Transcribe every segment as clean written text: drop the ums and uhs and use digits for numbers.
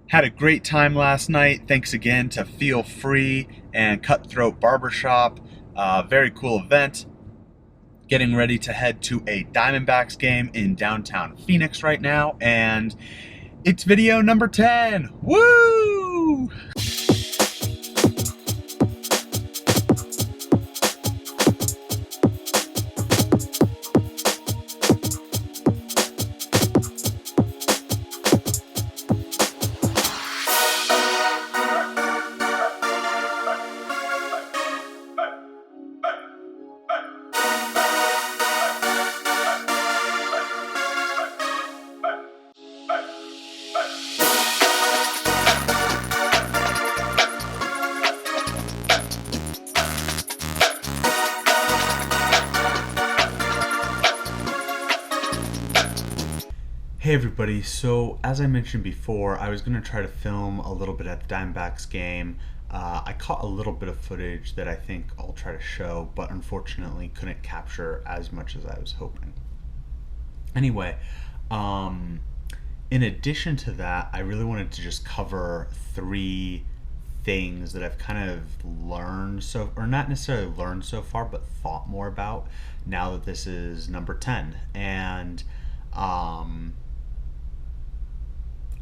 Had a great time last night. Thanks again to Feel Free and Cutthroat Barbershop. Very cool event. Getting ready to head to a DBacks game in downtown Phoenix right now, and it's video number 10. Woo! Hey everybody, so as I mentioned before, I was going to try to film a little bit at the DBacks game. I caught a little bit of footage that I think I'll try to show, but unfortunately couldn't capture as much as I was hoping. Anyway, in addition to that, I really wanted to just cover three things that I've kind of learned or not necessarily learned so far, but thought more about now that this is number 10. And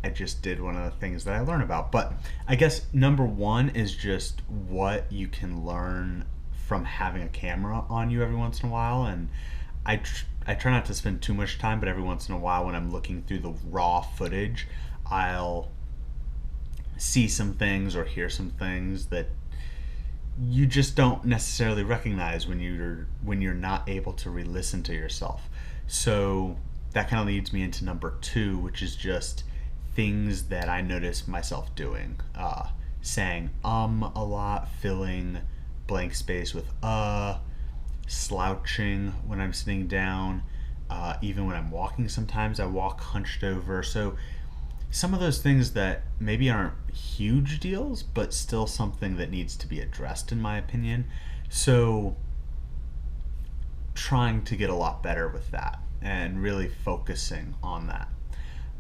I just did one of the things that I learned about. But I guess number one is just what you can learn from having a camera on you every once in a while. And I try not to spend too much time, but every once in a while when I'm looking through the raw footage, I'll see some things or hear some things that you just don't necessarily recognize when you're not able to re-listen to yourself. So that kind of leads me into number two, which is just things that I notice myself doing. Saying a lot, filling blank space with slouching when I'm sitting down, even when I'm walking sometimes I walk hunched over. So some of those things that maybe aren't huge deals, but still something that needs to be addressed in my opinion. So trying to get a lot better with that and really focusing on that.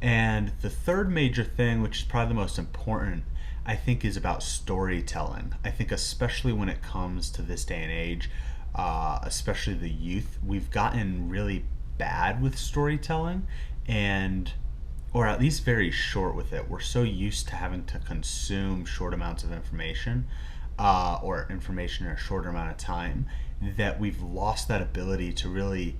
And the third major thing, which is probably the most important, I think is about storytelling. I think especially when it comes to this day and age, especially the youth, we've gotten really bad with storytelling, or at least very short with it. We're so used to having to consume short amounts of information, or information in a shorter amount of time, that we've lost that ability to really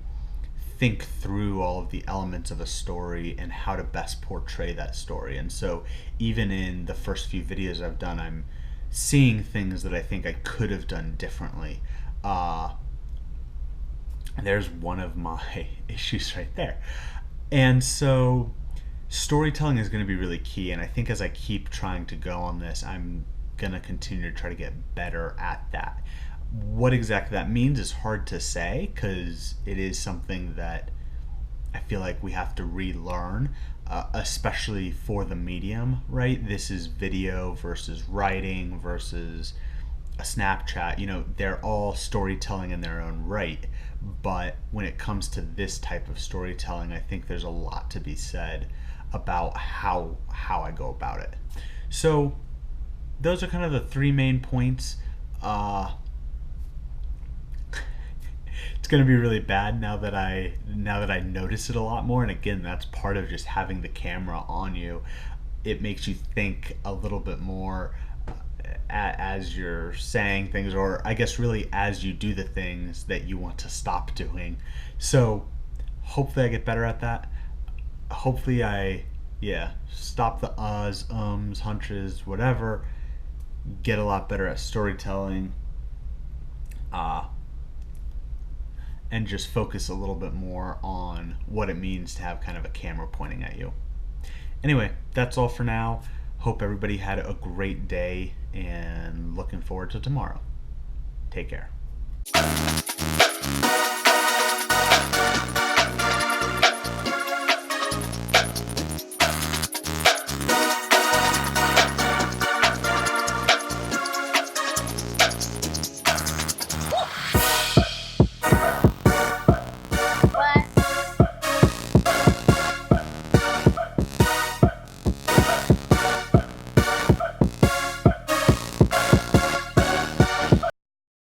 think through all of the elements of a story and how to best portray that story. And so even in the first few videos I've done, I'm seeing things that I think I could have done differently. There's one of my issues right there. And so storytelling is going to be really key, and I think as I keep trying to go on this, I'm going to continue to try to get better at that. What exactly that means is hard to say, because it is something that I feel like we have to relearn, especially for the medium, right? This is video versus writing versus a Snapchat. You know, they're all storytelling in their own right, but when it comes to this type of storytelling, I think there's a lot to be said about how I go about it. So those are kind of the three main points. It's going to be really bad now that I notice it a lot more, and again, that's part of just having the camera on you. It makes you think a little bit more as you're saying things, or I guess really as you do the things that you want to stop doing. So hopefully I get better at that. Hopefully I stop the uhs, ums, hunches, whatever, get a lot better at storytelling, and just focus a little bit more on what it means to have kind of a camera pointing at you. Anyway, that's all for now. Hope everybody had a great day, and looking forward to tomorrow. Take care.